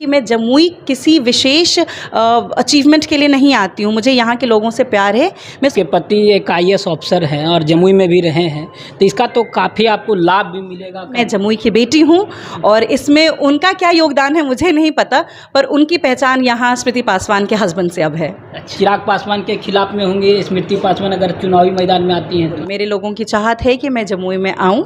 कि मैं जमुई किसी विशेष अचीवमेंट के लिए नहीं आती हूँ। मुझे यहाँ के लोगों से प्यार है। मैं के पति एक आईएएस ऑफिसर हैं और जमुई में भी रहे हैं, तो इसका तो काफ़ी आपको लाभ भी मिलेगा। मैं जमुई की बेटी हूँ और इसमें उनका क्या योगदान है मुझे नहीं पता, पर उनकी पहचान यहाँ स्मृति पासवान के हस्बैंड से अब है। चिराग पासवान के खिलाफ में होंगे स्मृति पासवान अगर चुनावी मैदान में आती हैं तो? मेरे लोगों की चाहत है कि मैं जमुई में आऊँ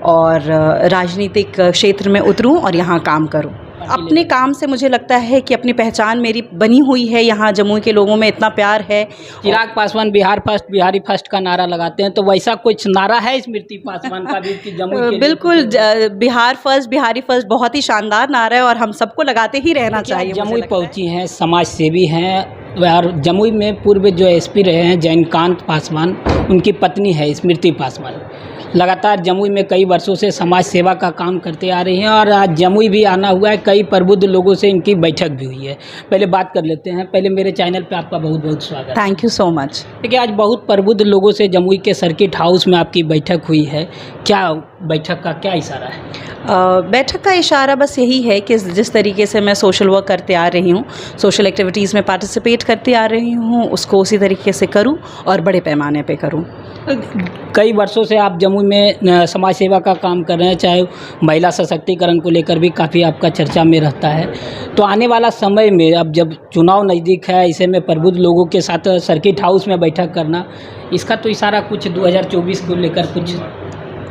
और राजनीतिक क्षेत्र में उतरूँ और यहाँ काम करूँ। अपने काम से मुझे लगता है कि अपनी पहचान मेरी बनी हुई है। यहाँ जमुई के लोगों में इतना प्यार है। चिराग पासवान बिहार फर्स्ट, बिहारी फर्स्ट का नारा लगाते हैं, तो वैसा कुछ नारा है स्मृति पासवान का भी कि जमुई के लिए? बिल्कुल, बिहार फर्स्ट, बिहारी फर्स्ट बहुत ही शानदार नारा है और हम सबको लगाते ही रहना चाहिए। जमुई पहुंची हैं, समाज सेवी हैं और जमुई में पूर्व जो एसपी रहे हैं जयकांत पासवान, उनकी पत्नी है स्मृति पासवान। लगातार जमुई में कई वर्षों से समाज सेवा का काम करते आ रही हैं और आज जमुई भी आना हुआ है। कई प्रबुद्ध लोगों से इनकी बैठक भी हुई है। पहले बात कर लेते हैं। पहले मेरे चैनल पे आपका बहुत बहुत स्वागत। Thank you so much. देखिए, आज बहुत प्रबुद्ध लोगों से जमुई के सर्किट हाउस में आपकी बैठक हुई है। क्या बैठक का क्या इशारा है? बैठक का इशारा बस यही है कि जिस तरीके से मैं सोशल वर्क करते आ रही हूँ, सोशल एक्टिविटीज़ में पार्टिसिपेट करते आ रही हूँ, उसको उसी तरीके से करूँ और बड़े पैमाने पे करूँ। कई वर्षों से आप जमुई में समाज सेवा का काम कर रहे हैं, चाहे महिला सशक्तिकरण को लेकर भी काफ़ी आपका चर्चा में रहता है। तो आने वाला समय में अब जब चुनाव नज़दीक है, ऐसे में प्रबुद्ध लोगों के साथ सर्किट हाउस में बैठक करना, इसका तो इशारा कुछ 2024 को लेकर कुछ?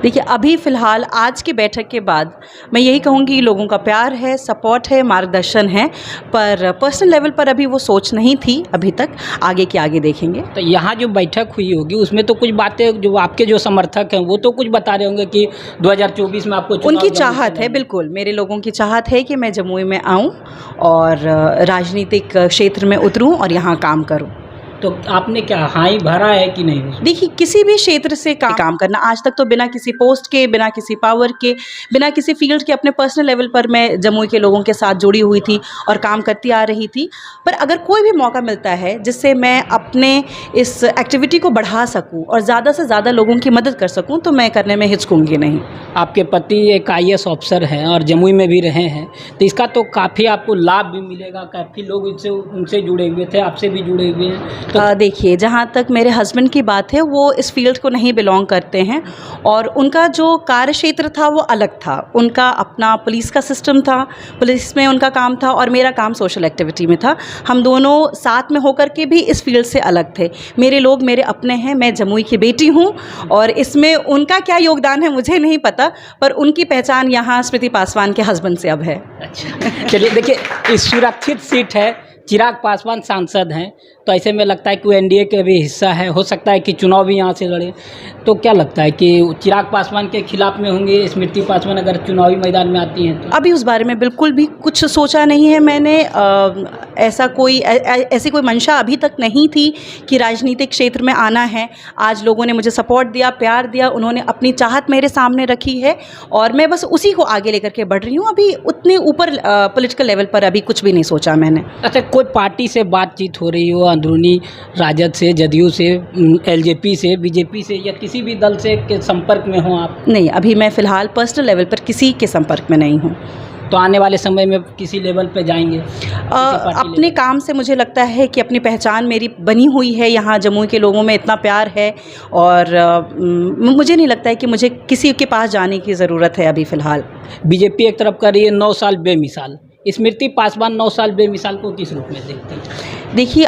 देखिए, अभी फ़िलहाल आज की बैठक के बाद मैं यही कहूँगी लोगों का प्यार है, सपोर्ट है, मार्गदर्शन है, पर पर्सनल लेवल पर अभी वो सोच नहीं थी अभी तक। आगे के आगे देखेंगे। तो यहाँ जो बैठक हुई होगी उसमें तो कुछ बातें जो आपके जो समर्थक हैं वो तो कुछ बता रहे होंगे कि 2024 में आपको उनकी चाहत है। बिल्कुल, मेरे लोगों की चाहत है कि मैं जमुई में आऊँ और राजनीतिक क्षेत्र में उतरूँ और यहाँ काम करूँ। तो आपने क्या हाई भरा है कि नहीं? देखिए, किसी भी क्षेत्र से काम करना, आज तक तो बिना किसी पोस्ट के, बिना किसी पावर के, बिना किसी फील्ड के अपने पर्सनल लेवल पर मैं जमुई के लोगों के साथ जुड़ी हुई थी और काम करती आ रही थी। पर अगर कोई भी मौका मिलता है जिससे मैं अपने इस एक्टिविटी को बढ़ा सकूं और ज़्यादा से ज़्यादा लोगों की मदद कर सकूं, तो मैं करने में हिचकूंगी नहीं। आपके पति एक आईएएस ऑफिसर हैं और जमुई में भी रहे हैं, तो इसका तो काफ़ी आपको लाभ भी मिलेगा। काफ़ी लोग उनसे जुड़े हुए थे, आपसे भी जुड़े हुए हैं। तो देखिए, जहाँ तक मेरे हस्बैंड की बात है, वो इस फील्ड को नहीं बिलोंग करते हैं और उनका जो कार्य क्षेत्र था वो अलग था। उनका अपना पुलिस का सिस्टम था, पुलिस में उनका काम था और मेरा काम सोशल एक्टिविटी में था। हम दोनों साथ में होकर के भी इस फील्ड से अलग थे। मेरे लोग मेरे अपने हैं। मैं जमुई की बेटी हूँ और इसमें उनका क्या योगदान है मुझे नहीं पता, पर उनकी पहचान यहाँ स्मृति पासवान के हस्बैंड से अब है। अच्छा, चलिए, देखिए, इस सुरक्षित सीट है, चिराग पासवान सांसद हैं, तो ऐसे में लगता है कि वो एनडीए के भी हिस्सा है, हो सकता है कि चुनाव भी यहाँ से लड़े। तो क्या लगता है कि चिराग पासवान के खिलाफ में होंगे स्मृति पासवान अगर चुनावी मैदान में आती हैं तो? अभी उस बारे में बिल्कुल भी कुछ सोचा नहीं है मैंने। ऐसी कोई मंशा अभी तक नहीं थी कि राजनीतिक क्षेत्र में आना है। आज लोगों ने मुझे सपोर्ट दिया, प्यार दिया, उन्होंने अपनी चाहत मेरे सामने रखी है और मैं बस उसी को आगे लेकर के बढ़ रही हूँ। अभी उतने ऊपर पॉलिटिकल लेवल पर अभी कुछ भी नहीं सोचा मैंने। अच्छा, कोई पार्टी से बातचीत हो रही हो, अंदरूनी राजद से, जदयू से, एलजेपी से, बीजेपी से, या किसी भी दल से के संपर्क में हो आप? नहीं, अभी मैं फ़िलहाल पर्सनल लेवल पर किसी के संपर्क में नहीं हूँ। तो आने वाले समय में किसी लेवल पे जाएंगे? अपने काम से मुझे लगता है कि अपनी पहचान मेरी बनी हुई है। यहाँ जमुई के लोगों में इतना प्यार है और मुझे नहीं लगता है कि मुझे किसी के पास जाने की ज़रूरत है अभी फ़िलहाल। बीजेपी एक तरफ कर रही है 9 साल बेमिसाल, स्मृति पासवान 9 साल बेमिसाल को किस रूप में देखती हैं? देखिए,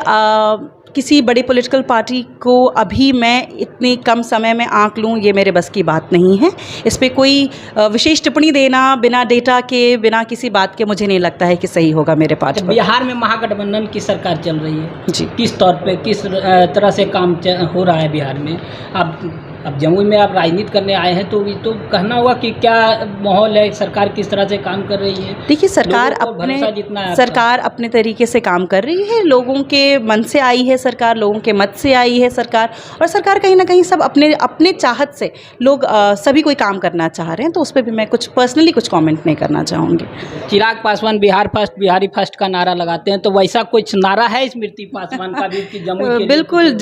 किसी बड़ी पॉलिटिकल पार्टी को अभी मैं इतनी कम समय में आंक लूँ, ये मेरे बस की बात नहीं है। इस पे कोई विशेष टिप्पणी देना बिना डेटा के, बिना किसी बात के, मुझे नहीं लगता है कि सही होगा मेरे पार्टी पर। बिहार में महागठबंधन की सरकार चल रही है जी, किस तौर पे, किस तरह से काम हो रहा है बिहार में? अब जमुई में आप राजनीति करने आए हैं, तो ये तो कहना होगा कि क्या माहौल है, सरकार किस तरह से काम कर रही है? देखिए, सरकार अपने तरीके से काम कर रही है। लोगों के मन से आई है सरकार, लोगों के मत से आई है सरकार, और सरकार कहीं ना कहीं सब अपने चाहत से लोग सभी कोई काम करना चाह रहे हैं, तो उस पर भी मैं कुछ पर्सनली कुछ कमेंट नहीं करना चाहूँगी। चिराग पासवान बिहार फर्स्ट, बिहारी फर्स्ट का नारा लगाते हैं, तो वैसा कुछ नारा है स्मृति पासवान का भी कि जमुई के लिए? बिल्कुल,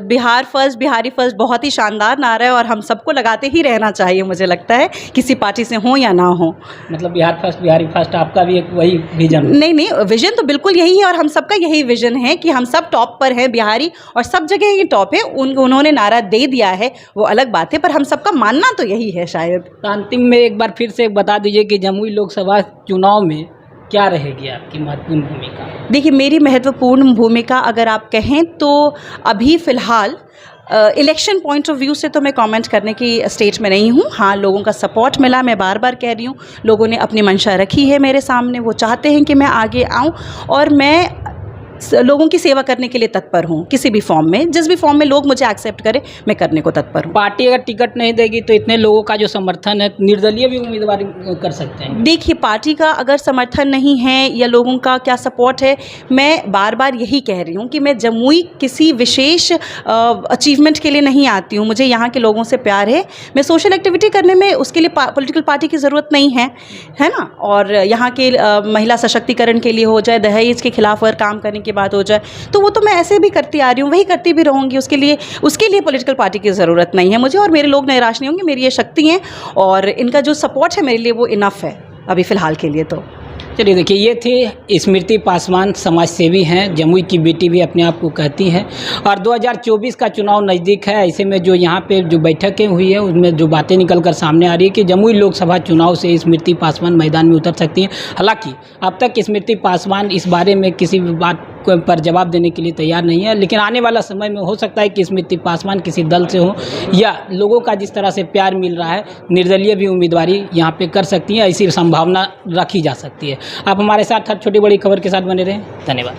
बिहार फर्स्ट, बिहारी फर्स्ट बहुत ही शानदार नारा रहा है और हम सबको लगाते ही रहना चाहिए, मुझे लगता है, किसी पार्टी से हो या ना हो। मतलब बिहार फर्स्ट, बिहारी फर्स्ट, आपका भी एक वही विजन? नहीं, विजन तो बिल्कुल यही है और हम सबका यही विजन है कि हम सब टॉप पर हैं, बिहारी और सब जगह ये टॉप है। उन्होंने नारा दे दिया है, वो अलग बात है, पर हम सबका मानना तो यही है शायद। तो अंतिम में एक बार फिर से बता दीजिए कि जमुई लोकसभा चुनाव में क्या रहेगी आपकी महत्वपूर्ण भूमिका? देखिए, मेरी महत्वपूर्ण भूमिका अगर आप कहें तो अभी फ़िलहाल इलेक्शन पॉइंट ऑफ व्यू से तो मैं कमेंट करने की स्टेज में नहीं हूँ। हाँ, लोगों का सपोर्ट मिला, मैं बार बार कह रही हूँ, लोगों ने अपनी मंशा रखी है मेरे सामने, वो चाहते हैं कि मैं आगे आऊँ और मैं लोगों की सेवा करने के लिए तत्पर हूँ। किसी भी फॉर्म में, जिस भी फॉर्म में लोग मुझे एक्सेप्ट करें, मैं करने को तत्पर हूँ। पार्टी अगर टिकट नहीं देगी तो इतने लोगों का जो समर्थन है, निर्दलीय भी उम्मीदवार कर सकते हैं? देखिए, पार्टी का अगर समर्थन नहीं है या लोगों का क्या सपोर्ट है, मैं बार बार यही कह रही हूँ कि मैं जमुई किसी विशेष अचीवमेंट के लिए नहीं आती हूँ। मुझे यहाँ के लोगों से प्यार है। मैं सोशल एक्टिविटी करने में उसके लिए पॉलिटिकल पार्टी की ज़रूरत नहीं है, है ना। और यहाँ के महिला सशक्तिकरण के लिए हो जाए, दहेज के खिलाफ अगर काम करने की बात हो जाए, तो वो तो मैं ऐसे भी करती आ रही हूँ, वही करती भी रहूँगी। उसके लिए पॉलिटिकल पार्टी की ज़रूरत नहीं है मुझे, और मेरे लोग निराश नहीं होंगे। मेरी ये शक्ति है और इनका जो सपोर्ट है मेरे लिए, वो इनफ है अभी फ़िलहाल के लिए। तो चलिए, देखिए, ये थे स्मृति पासवान, समाज सेवी हैं, जमुई की बेटी भी अपने आप को कहती हैं। और 2024 का चुनाव नज़दीक है, ऐसे में जो यहाँ पे जो बैठकें हुई है उसमें जो बातें निकल कर सामने आ रही है कि जमुई लोकसभा चुनाव से स्मृति पासवान मैदान में उतर सकती हैं। हालांकि अब तक स्मृति पासवान इस बारे में किसी भी बात पर जवाब देने के लिए तैयार नहीं है, लेकिन आने वाला समय में हो सकता है कि स्मृति पासवान किसी दल से हो, या लोगों का जिस तरह से प्यार मिल रहा है, निर्दलीय भी उम्मीदवारी यहाँ पे कर सकती हैं, ऐसी संभावना रखी जा सकती है। आप हमारे साथ हर छोटी बड़ी खबर के साथ बने रहें। धन्यवाद।